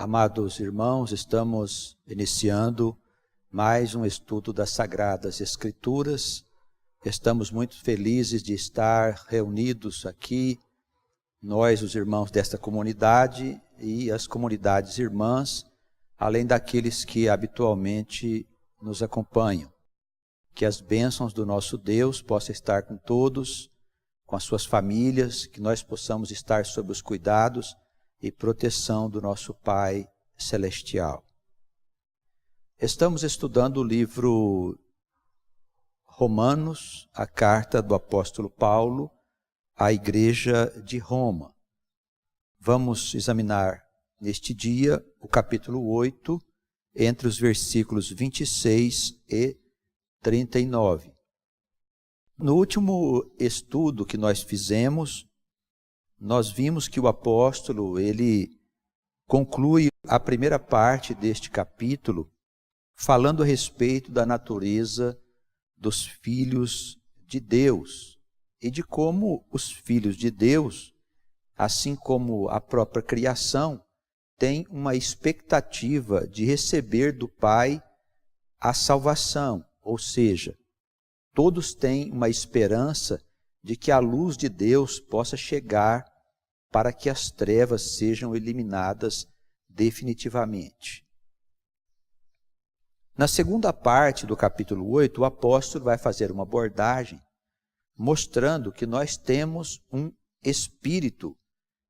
Amados irmãos, estamos iniciando mais um estudo das Sagradas Escrituras. Estamos muito felizes de estar reunidos aqui, nós, os irmãos desta comunidade e as comunidades irmãs, além daqueles que habitualmente nos acompanham. Que as bênçãos do nosso Deus possam estar com todos, com as suas famílias, que nós possamos estar sob os cuidados e proteção do nosso Pai Celestial. Estamos estudando o livro Romanos, a carta do apóstolo Paulo à igreja de Roma. Vamos examinar neste dia o capítulo 8, entre os versículos 26 e 39. No último estudo que nós fizemos, nós vimos que o apóstolo, ele conclui a primeira parte deste capítulo falando a respeito da natureza dos filhos de Deus e de como os filhos de Deus, assim como a própria criação, têm uma expectativa de receber do Pai a salvação, ou seja, todos têm uma esperança de que a luz de Deus possa chegar para que as trevas sejam eliminadas definitivamente. Na segunda parte do capítulo 8, o apóstolo vai fazer uma abordagem mostrando que nós temos um Espírito,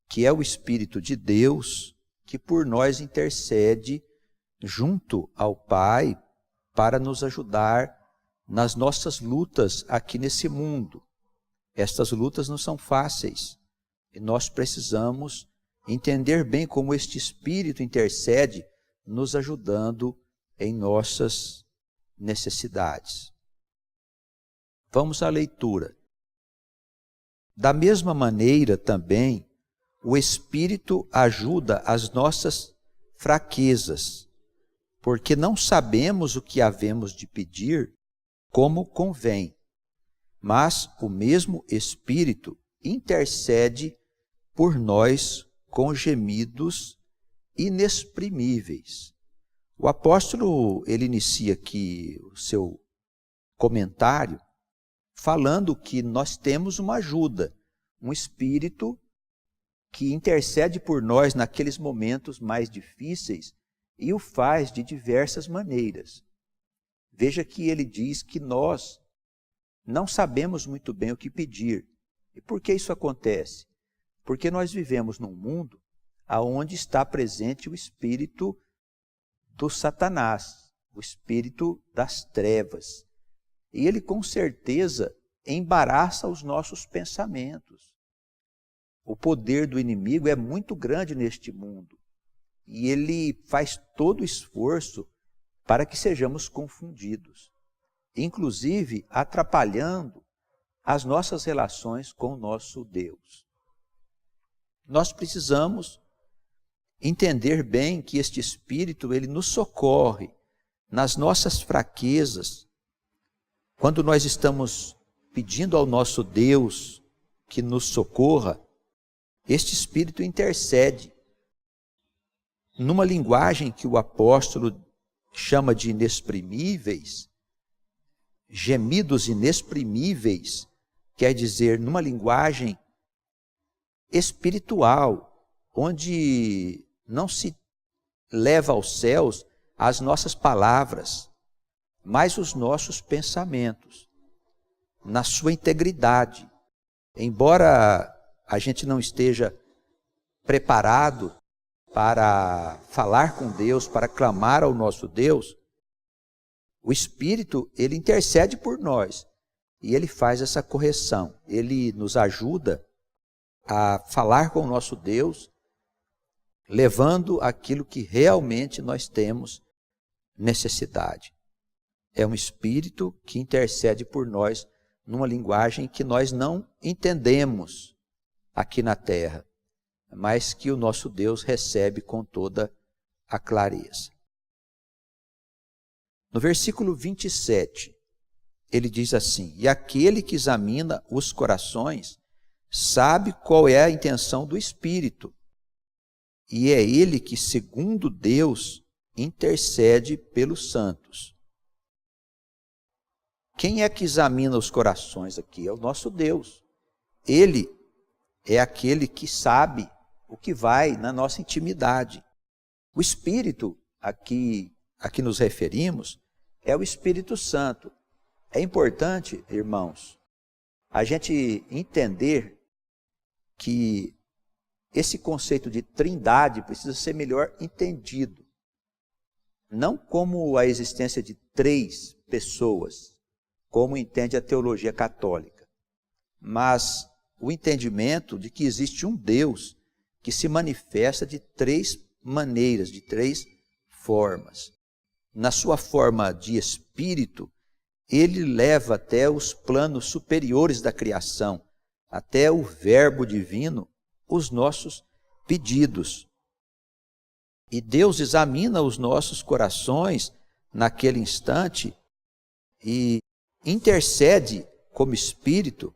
que é o Espírito de Deus, que por nós intercede junto ao Pai para nos ajudar nas nossas lutas aqui nesse mundo. Estas lutas não são fáceis e nós precisamos entender bem como este Espírito intercede, nos ajudando em nossas necessidades. Vamos à leitura. Da mesma maneira também, o Espírito ajuda as nossas fraquezas, porque não sabemos o que havemos de pedir como convém, mas o mesmo Espírito intercede por nós com gemidos inexprimíveis. O apóstolo, ele inicia aqui o seu comentário falando que nós temos uma ajuda, um Espírito que intercede por nós naqueles momentos mais difíceis e o faz de diversas maneiras. Veja que ele diz que nós não sabemos muito bem o que pedir. E por que isso acontece? Porque nós vivemos num mundo onde está presente o espírito do Satanás, o espírito das trevas. E ele com certeza embaraça os nossos pensamentos. O poder do inimigo é muito grande neste mundo. E ele faz todo o esforço para que sejamos confundidos, inclusive atrapalhando as nossas relações com o nosso Deus. Nós precisamos entender bem que este Espírito, ele nos socorre nas nossas fraquezas. Quando nós estamos pedindo ao nosso Deus que nos socorra, este Espírito intercede numa linguagem que o apóstolo chama de inexprimíveis, gemidos inexprimíveis, quer dizer, numa linguagem espiritual, onde não se leva aos céus as nossas palavras, mas os nossos pensamentos, na sua integridade. Embora a gente não esteja preparado para falar com Deus, para clamar ao nosso Deus, o Espírito, ele intercede por nós e ele faz essa correção. Ele nos ajuda a falar com o nosso Deus, levando aquilo que realmente nós temos necessidade. É um Espírito que intercede por nós numa linguagem que nós não entendemos aqui na terra, mas que o nosso Deus recebe com toda a clareza. No versículo 27, ele diz assim: e aquele que examina os corações sabe qual é a intenção do Espírito, e é ele que, segundo Deus, intercede pelos santos. Quem é que examina os corações aqui? É o nosso Deus. Ele é aquele que sabe o que vai na nossa intimidade. O Espírito a que nos referimos é o Espírito Santo. É importante, irmãos, a gente entender que esse conceito de trindade precisa ser melhor entendido. Não como a existência de 3 pessoas, como entende a teologia católica, mas o entendimento de que existe um Deus que se manifesta de 3 maneiras, de 3 formas. Na sua forma de espírito, ele leva até os planos superiores da criação, até o Verbo divino, os nossos pedidos. E Deus examina os nossos corações naquele instante e intercede como Espírito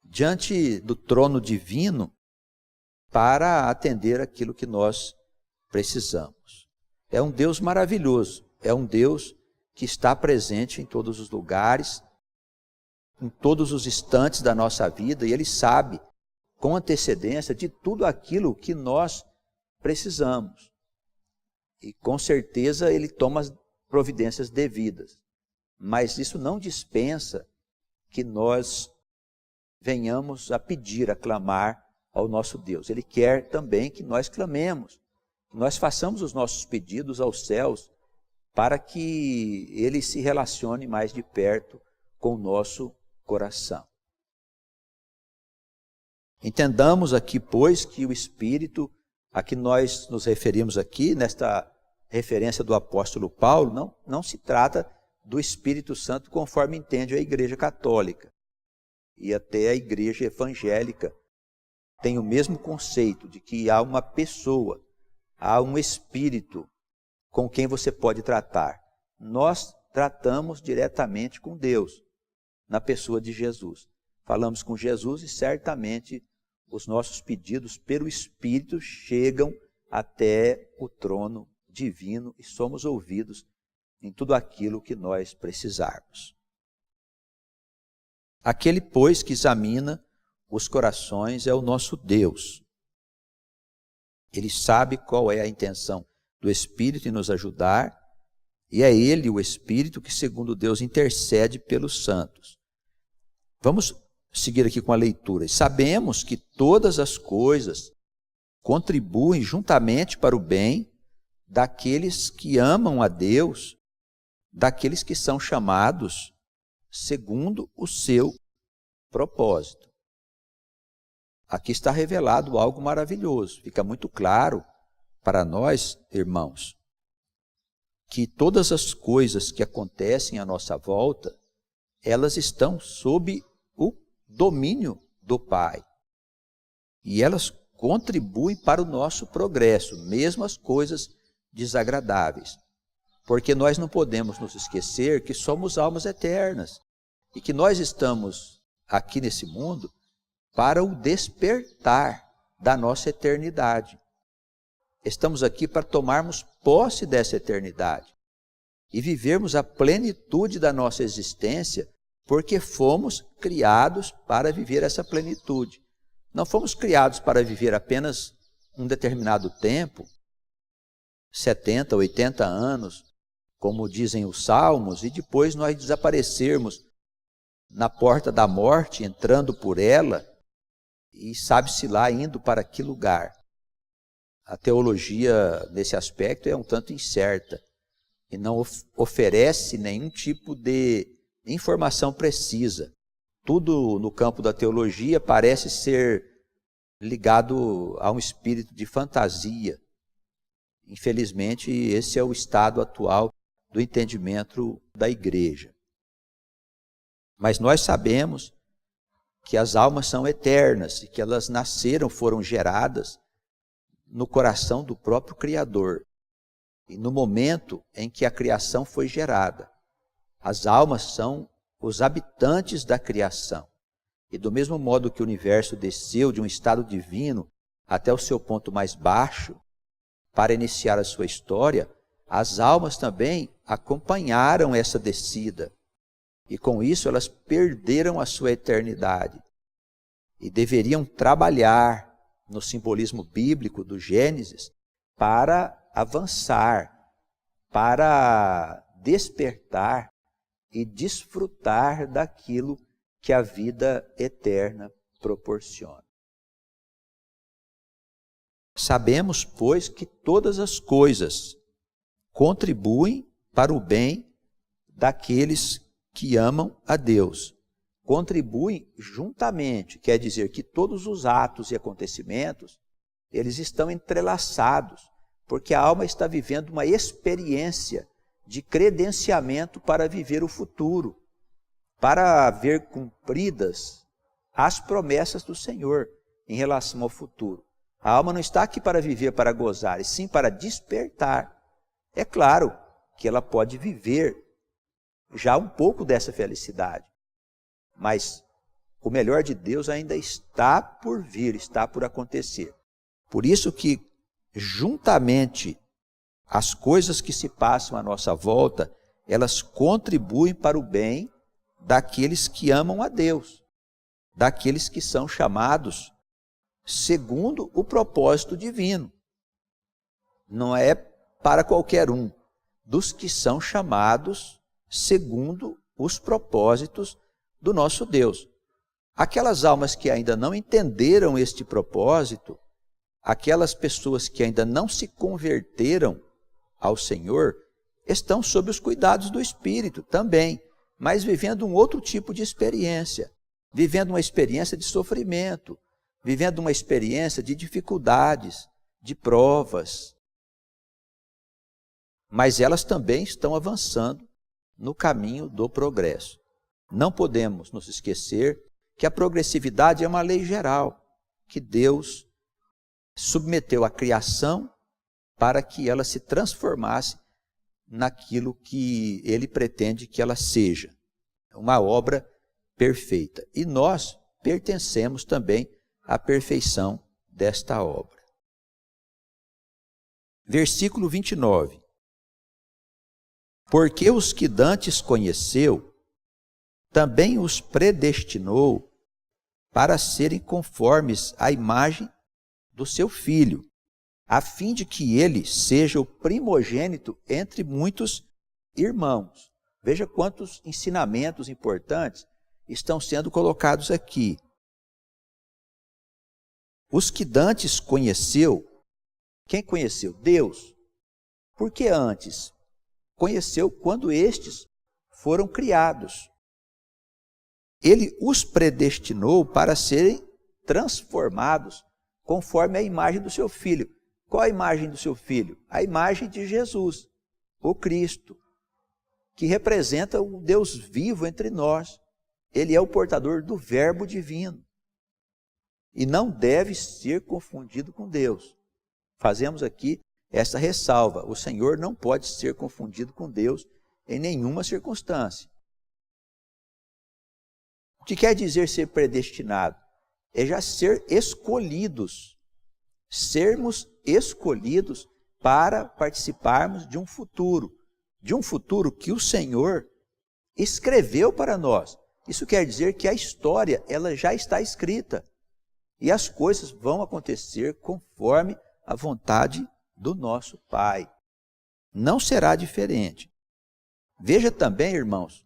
diante do trono divino para atender aquilo que nós precisamos. É um Deus maravilhoso, é um Deus que está presente em todos os lugares, em todos os instantes da nossa vida, e Ele sabe com antecedência de tudo aquilo que nós precisamos. E com certeza Ele toma as providências devidas. Mas isso não dispensa que nós venhamos a pedir, a clamar ao nosso Deus. Ele quer também que nós clamemos, que nós façamos os nossos pedidos aos céus, para que Ele se relacione mais de perto com o nosso coração. Entendamos aqui, pois, que o Espírito a que nós nos referimos aqui, nesta referência do apóstolo Paulo, não se trata do Espírito Santo conforme entende a Igreja Católica. E até a Igreja Evangélica tem o mesmo conceito de que há uma pessoa, há um Espírito com quem você pode tratar. Nós tratamos diretamente com Deus, na pessoa de Jesus. Falamos com Jesus e certamente os nossos pedidos pelo Espírito chegam até o trono divino e somos ouvidos em tudo aquilo que nós precisarmos. Aquele, pois, que examina os corações é o nosso Deus. Ele sabe qual é a intenção do Espírito em nos ajudar, e é Ele, o Espírito, que, segundo Deus, intercede pelos santos. Vamos seguir aqui com a leitura. Sabemos que todas as coisas contribuem juntamente para o bem daqueles que amam a Deus, daqueles que são chamados segundo o seu propósito. Aqui está revelado algo maravilhoso. Fica muito claro para nós, irmãos, que todas as coisas que acontecem à nossa volta, elas estão sob o domínio do Pai. E elas contribuem para o nosso progresso, mesmo as coisas desagradáveis. Porque nós não podemos nos esquecer que somos almas eternas e que nós estamos aqui nesse mundo para o despertar da nossa eternidade. Estamos aqui para tomarmos posse dessa eternidade e vivermos a plenitude da nossa existência, porque fomos criados para viver essa plenitude. Não fomos criados para viver apenas um determinado tempo, 70, 80 anos, como dizem os Salmos, e depois nós desaparecermos na porta da morte, entrando por ela, e sabe-se lá indo para que lugar. A teologia, nesse aspecto, é um tanto incerta e não oferece nenhum tipo de informação precisa. Tudo no campo da teologia parece ser ligado a um espírito de fantasia. Infelizmente, esse é o estado atual do entendimento da igreja. Mas nós sabemos que as almas são eternas e que elas nasceram, foram geradas no coração do próprio Criador. E no momento em que a criação foi gerada, as almas são os habitantes da criação. E do mesmo modo que o universo desceu de um estado divino até o seu ponto mais baixo, para iniciar a sua história, as almas também acompanharam essa descida. E com isso elas perderam a sua eternidade. E deveriam trabalhar no simbolismo bíblico do Gênesis para avançar, para despertar e desfrutar daquilo que a vida eterna proporciona. Sabemos, pois, que todas as coisas contribuem para o bem daqueles que amam a Deus. Contribuem juntamente, quer dizer que todos os atos e acontecimentos, eles estão entrelaçados, porque a alma está vivendo uma experiência de credenciamento para viver o futuro, para ver cumpridas as promessas do Senhor em relação ao futuro. A alma não está aqui para viver, para gozar, e sim para despertar. É claro que ela pode viver já um pouco dessa felicidade, mas o melhor de Deus ainda está por vir, está por acontecer. Por isso que, juntamente, as coisas que se passam à nossa volta, elas contribuem para o bem daqueles que amam a Deus, daqueles que são chamados segundo o propósito divino. Não é para qualquer um, dos que são chamados segundo os propósitos do nosso Deus. Aquelas almas que ainda não entenderam este propósito, aquelas pessoas que ainda não se converteram ao Senhor, estão sob os cuidados do Espírito também, mas vivendo um outro tipo de experiência, vivendo uma experiência de sofrimento, vivendo uma experiência de dificuldades, de provas. Mas elas também estão avançando no caminho do progresso. Não podemos nos esquecer que a progressividade é uma lei geral, que Deus submeteu à criação para que ela se transformasse naquilo que Ele pretende que ela seja, uma obra perfeita. E nós pertencemos também à perfeição desta obra. Versículo 29. Porque os que dantes conheceu, também os predestinou para serem conformes à imagem do seu Filho, a fim de que ele seja o primogênito entre muitos irmãos. Veja quantos ensinamentos importantes estão sendo colocados aqui. Os que dantes conheceu, quem conheceu? Deus. Por que antes? Conheceu quando estes foram criados. Ele os predestinou para serem transformados conforme a imagem do seu Filho. Qual a imagem do seu Filho? A imagem de Jesus, o Cristo, que representa o Deus vivo entre nós. Ele é o portador do Verbo divino e não deve ser confundido com Deus. Fazemos aqui essa ressalva: o Senhor não pode ser confundido com Deus em nenhuma circunstância. O que quer dizer ser predestinado? É já ser escolhidos, sermos escolhidos para participarmos de um futuro que o Senhor escreveu para nós. Isso quer dizer que a história ela já está escrita e as coisas vão acontecer conforme a vontade do nosso Pai. Não será diferente. Veja também, irmãos,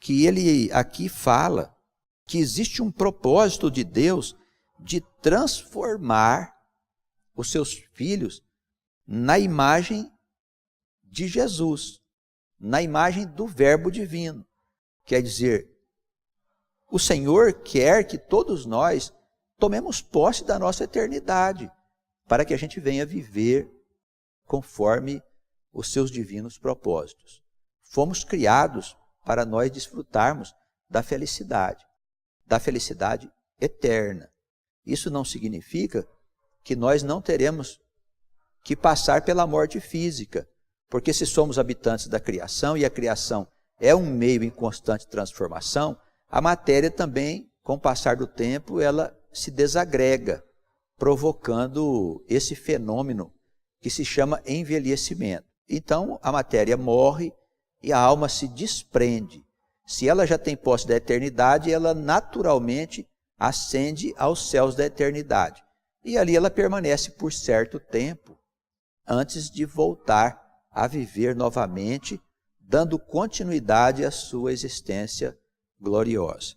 que ele aqui fala que existe um propósito de Deus de transformar os seus filhos na imagem de Jesus, na imagem do Verbo divino. Quer dizer, o Senhor quer que todos nós tomemos posse da nossa eternidade, para que a gente venha viver conforme os seus divinos propósitos. Fomos criados para nós desfrutarmos da felicidade eterna. Isso não significa que nós não teremos que passar pela morte física, porque se somos habitantes da criação e a criação é um meio em constante transformação, a matéria também, com o passar do tempo, ela se desagrega, provocando esse fenômeno que se chama envelhecimento. Então, a matéria morre e a alma se desprende. Se ela já tem posse da eternidade, ela naturalmente ascende aos céus da eternidade. E ali ela permanece por certo tempo, antes de voltar a viver novamente, dando continuidade à sua existência gloriosa.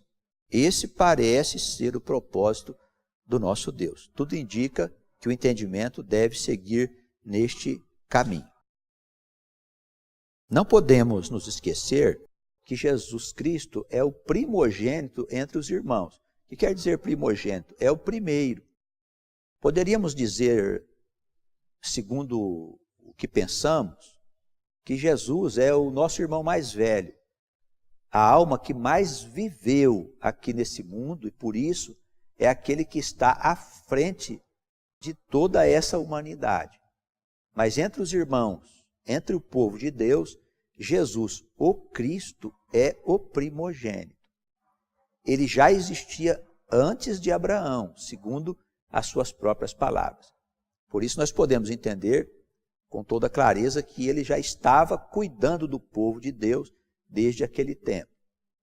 Esse parece ser o propósito do nosso Deus. Tudo indica que o entendimento deve seguir neste caminho. Não podemos nos esquecer que Jesus Cristo é o primogênito entre os irmãos. O que quer dizer primogênito? É o primeiro. Poderíamos dizer, segundo o que pensamos, que Jesus é o nosso irmão mais velho, a alma que mais viveu aqui nesse mundo, e por isso é aquele que está à frente de toda essa humanidade. Mas entre os irmãos, entre o povo de Deus, Jesus, o Cristo, é o primogênito. Ele já existia antes de Abraão, segundo as suas próprias palavras. Por isso nós podemos entender com toda clareza que ele já estava cuidando do povo de Deus desde aquele tempo.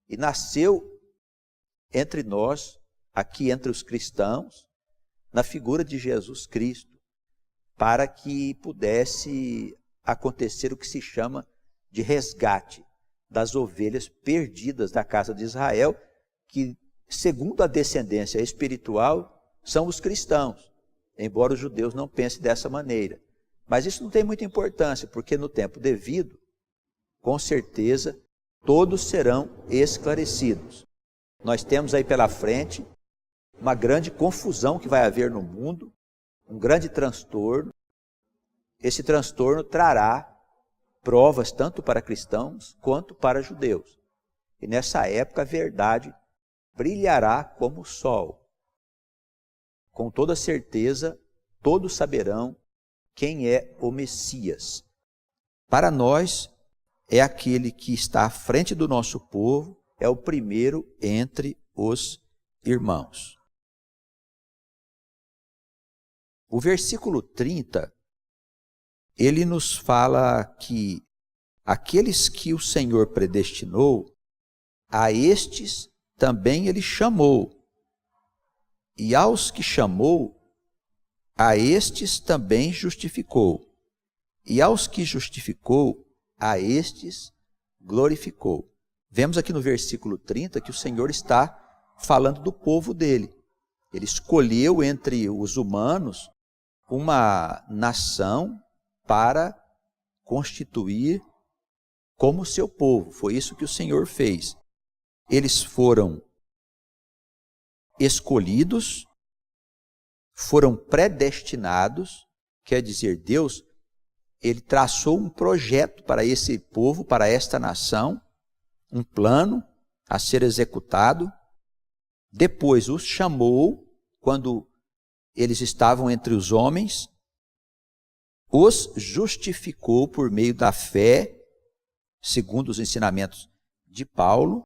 E nasceu entre nós, aqui entre os cristãos, na figura de Jesus Cristo, para que pudesse acontecer o que se chama de resgate das ovelhas perdidas da casa de Israel, que, segundo a descendência espiritual, são os cristãos, embora os judeus não pensem dessa maneira. Mas isso não tem muita importância, porque no tempo devido, com certeza, todos serão esclarecidos. Nós temos aí pela frente uma grande confusão que vai haver no mundo, um grande transtorno. Esse transtorno trará provas tanto para cristãos quanto para judeus. E nessa época a verdade brilhará como o sol. Com toda certeza, todos saberão quem é o Messias. Para nós, é aquele que está à frente do nosso povo, é o primeiro entre os irmãos. O versículo 30, ele nos fala que aqueles que o Senhor predestinou, a estes também ele chamou. E aos que chamou, a estes também justificou. E aos que justificou, a estes glorificou. Vemos aqui no versículo 30 que o Senhor está falando do povo dele. Ele escolheu entre os humanos uma nação para constituir como seu povo. Foi isso que o Senhor fez. Eles foram escolhidos, foram predestinados, quer dizer, Deus, ele traçou um projeto para esse povo, para esta nação, um plano a ser executado. Depois os chamou, quando eles estavam entre os homens, os justificou por meio da fé, segundo os ensinamentos de Paulo,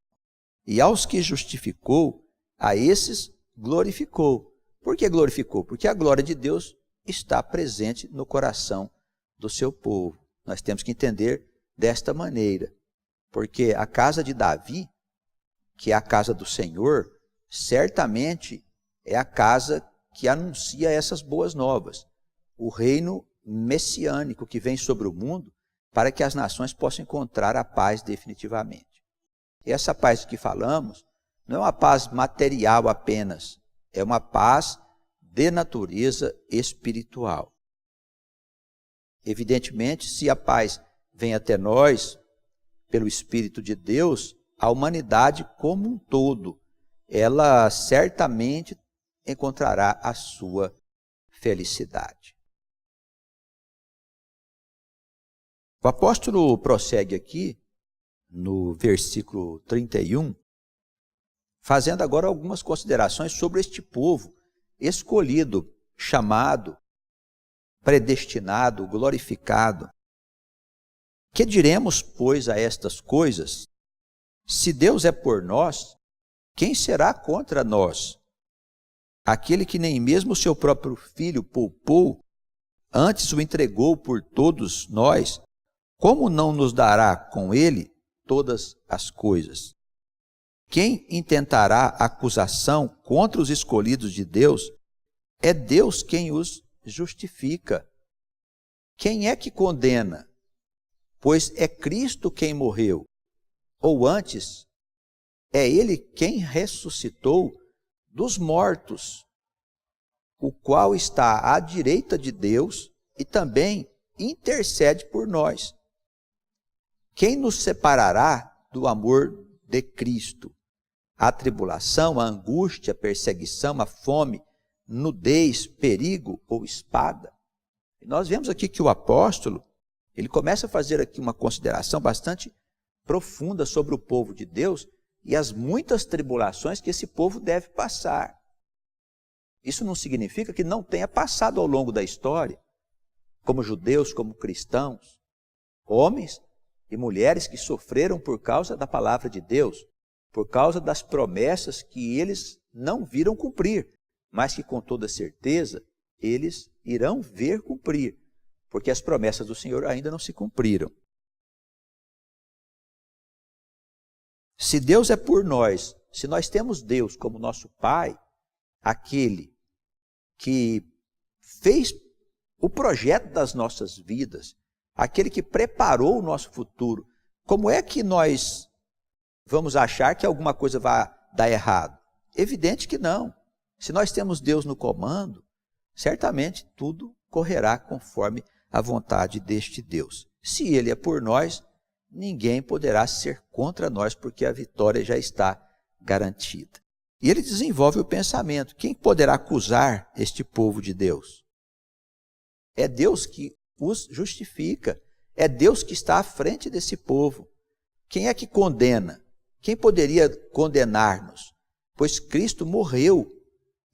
e aos que justificou, a esses glorificou. Por que glorificou? Porque a glória de Deus está presente no coração do seu povo. Nós temos que entender desta maneira, porque a casa de Davi, que é a casa do Senhor, certamente é a casa que anuncia essas boas novas, o reino messiânico que vem sobre o mundo para que as nações possam encontrar a paz definitivamente. E essa paz de que falamos não é uma paz material apenas, é uma paz de natureza espiritual. Evidentemente, se a paz vem até nós pelo Espírito de Deus, a humanidade como um todo, ela certamente encontrará a sua felicidade. O apóstolo prossegue aqui, no versículo 31, fazendo agora algumas considerações sobre este povo escolhido, chamado, predestinado, glorificado. Que diremos, pois, a estas coisas? Se Deus é por nós, quem será contra nós? Aquele que nem mesmo o seu próprio filho poupou, antes o entregou por todos nós, como não nos dará com ele todas as coisas? Quem intentará acusação contra os escolhidos de Deus? É Deus quem os justifica. Quem é que condena? Pois é Cristo quem morreu, ou antes, é Ele quem ressuscitou dos mortos, o qual está à direita de Deus e também intercede por nós. Quem nos separará do amor de Cristo? A tribulação, a angústia, a perseguição, a fome, nudez, perigo ou espada? E nós vemos aqui que o apóstolo, ele começa a fazer aqui uma consideração bastante profunda sobre o povo de Deus e as muitas tribulações que esse povo deve passar. Isso não significa que não tenha passado ao longo da história, como judeus, como cristãos, homens e mulheres que sofreram por causa da palavra de Deus, por causa das promessas que eles não viram cumprir, mas que com toda certeza eles irão ver cumprir, porque as promessas do Senhor ainda não se cumpriram. Se Deus é por nós, se nós temos Deus como nosso Pai, aquele que fez o projeto das nossas vidas, aquele que preparou o nosso futuro, como é que nós vamos achar que alguma coisa vai dar errado? Evidente que não. Se nós temos Deus no comando, certamente tudo correrá conforme a vontade deste Deus. Se Ele é por nós, ninguém poderá ser contra nós, porque a vitória já está garantida. E ele desenvolve o pensamento: quem poderá acusar este povo de Deus? É Deus que os justifica, é Deus que está à frente desse povo. Quem é que condena? Quem poderia condenar-nos? Pois Cristo morreu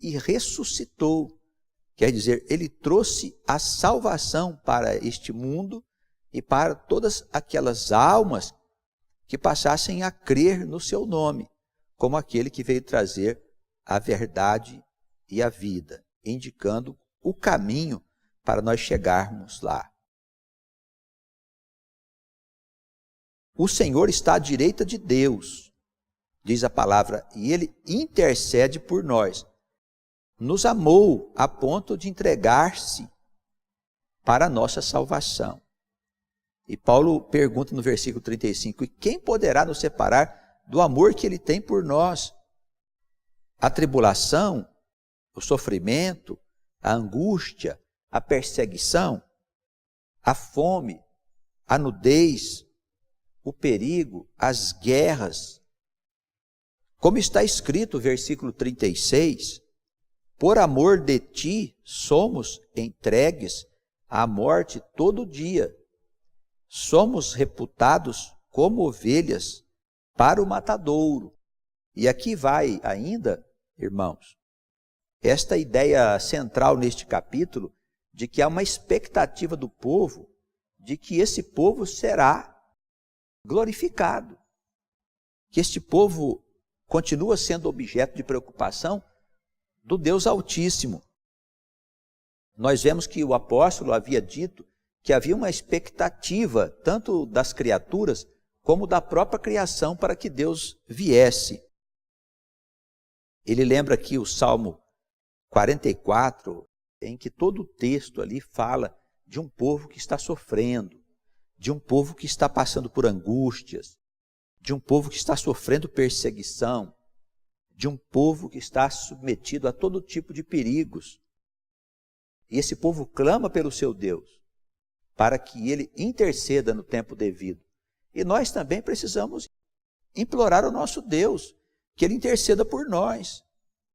e ressuscitou. Quer dizer, Ele trouxe a salvação para este mundo e para todas aquelas almas que passassem a crer no seu nome, como aquele que veio trazer a verdade e a vida, indicando o caminho para nós chegarmos lá. O Senhor está à direita de Deus, diz a palavra, e Ele intercede por nós. Nos amou a ponto de entregar-se para a nossa salvação. E Paulo pergunta no versículo 35, e quem poderá nos separar do amor que Ele tem por nós? A tribulação, o sofrimento, a angústia, a perseguição, a fome, a nudez, o perigo, as guerras. Como está escrito, versículo 36, por amor de ti somos entregues à morte todo dia. Somos reputados como ovelhas para o matadouro. E aqui vai ainda, irmãos, esta ideia central neste capítulo, de que há uma expectativa do povo, de que esse povo será glorificado. Que este povo continua sendo objeto de preocupação do Deus Altíssimo. Nós vemos que o apóstolo havia dito que havia uma expectativa, tanto das criaturas, como da própria criação, para que Deus viesse. Ele lembra aqui o Salmo 44, em que todo o texto ali fala de um povo que está sofrendo, de um povo que está passando por angústias, de um povo que está sofrendo perseguição, de um povo que está submetido a todo tipo de perigos. E esse povo clama pelo seu Deus, para que Ele interceda no tempo devido. E nós também precisamos implorar ao nosso Deus, que Ele interceda por nós,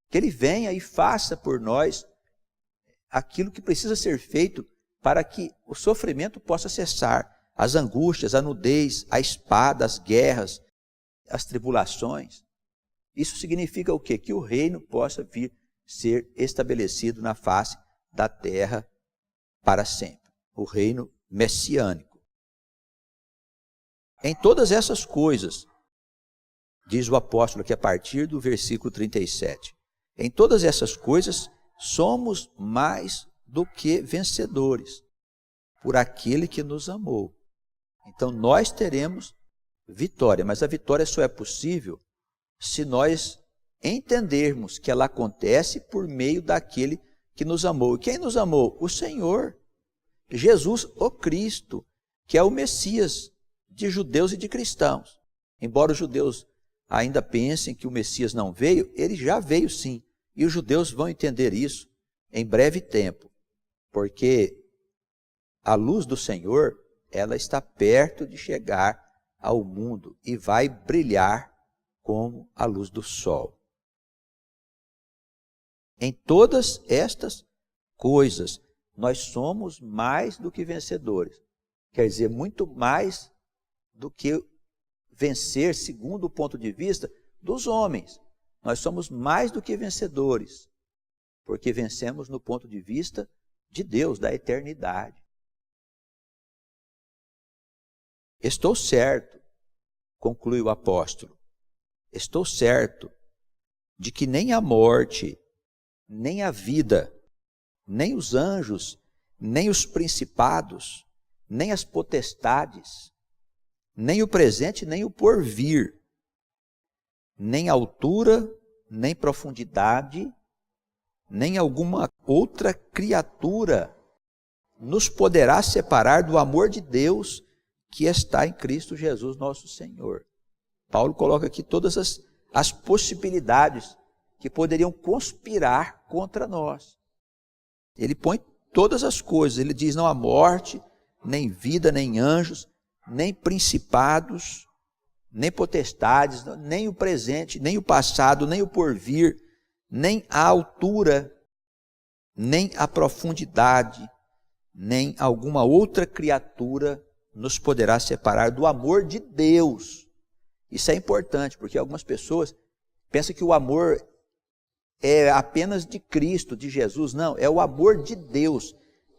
que Ele venha e faça por nós aquilo que precisa ser feito para que o sofrimento possa cessar, as angústias, a nudez, a espada, as guerras, as tribulações. Isso significa o quê? Que o reino possa vir ser estabelecido na face da terra para sempre. O reino messiânico. Em todas essas coisas, diz o apóstolo aqui a partir do versículo 37, em todas essas coisas somos mais do que vencedores, por aquele que nos amou. Então nós teremos vitória, mas a vitória só é possível se nós entendermos que ela acontece por meio daquele que nos amou. E quem nos amou? O Senhor, Jesus, o Cristo, que é o Messias de judeus e de cristãos. Embora os judeus ainda pensem que o Messias não veio, ele já veio sim. E os judeus vão entender isso em breve tempo, porque a luz do Senhor, ela está perto de chegar ao mundo e vai brilhar como a luz do sol. Em todas estas coisas, nós somos mais do que vencedores. Quer dizer, muito mais do que vencer, segundo o ponto de vista dos homens. Nós somos mais do que vencedores, porque vencemos no ponto de vista de Deus, da eternidade. Estou certo, conclui o apóstolo, estou certo de que nem a morte, nem a vida, nem os anjos, nem os principados, nem as potestades, nem o presente, nem o porvir, nem altura, nem profundidade, nem alguma outra criatura nos poderá separar do amor de Deus que está em Cristo Jesus nosso Senhor. Paulo coloca aqui todas as possibilidades que poderiam conspirar contra nós. Ele põe todas as coisas, ele diz: não há morte, nem vida, nem anjos, nem principados, nem potestades, nem o presente, nem o passado, nem o porvir, nem a altura, nem a profundidade, nem alguma outra criatura nos poderá separar do amor de Deus. Isso é importante, porque algumas pessoas pensam que o amor é apenas de Cristo, de Jesus. Não, é o amor de Deus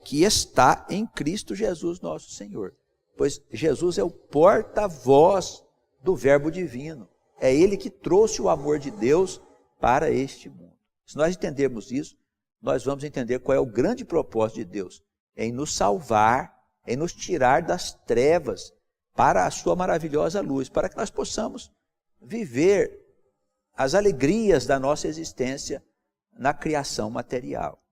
que está em Cristo Jesus nosso Senhor. Pois Jesus é o porta-voz do Verbo divino. É Ele que trouxe o amor de Deus para este mundo. Se nós entendermos isso, nós vamos entender qual é o grande propósito de Deus, em nos salvar, em nos tirar das trevas para a sua maravilhosa luz, para que nós possamos viver as alegrias da nossa existência na criação material.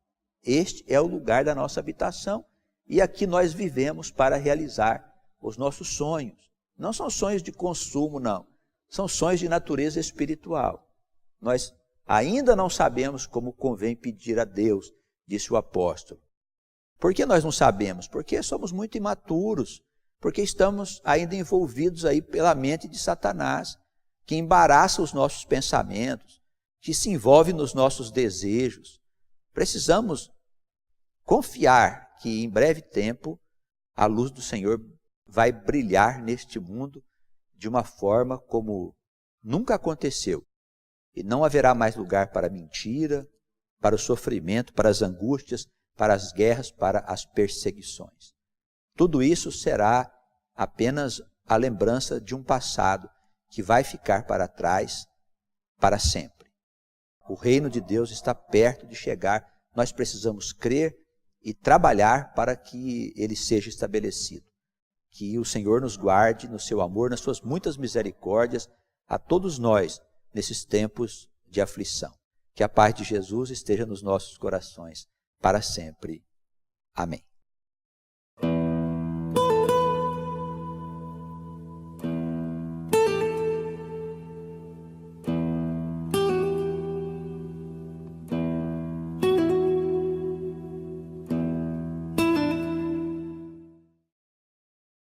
Este é o lugar da nossa habitação e aqui nós vivemos para realizar os nossos sonhos. Não são sonhos de consumo, não. São sonhos de natureza espiritual. Nós ainda não sabemos como convém pedir a Deus, disse o apóstolo. Por que nós não sabemos? Porque somos muito imaturos, porque estamos ainda envolvidos aí pela mente de Satanás, que embaraça os nossos pensamentos, que se envolve nos nossos desejos. Precisamos confiar que em breve tempo a luz do Senhor vai brilhar neste mundo de uma forma como nunca aconteceu. E não haverá mais lugar para a mentira, para o sofrimento, para as angústias, para as guerras, para as perseguições. Tudo isso será apenas a lembrança de um passado que vai ficar para trás para sempre. O reino de Deus está perto de chegar. Nós precisamos crer e trabalhar para que ele seja estabelecido. Que o Senhor nos guarde no seu amor, nas suas muitas misericórdias, a todos nós, nesses tempos de aflição. Que a paz de Jesus esteja nos nossos corações para sempre. Amém.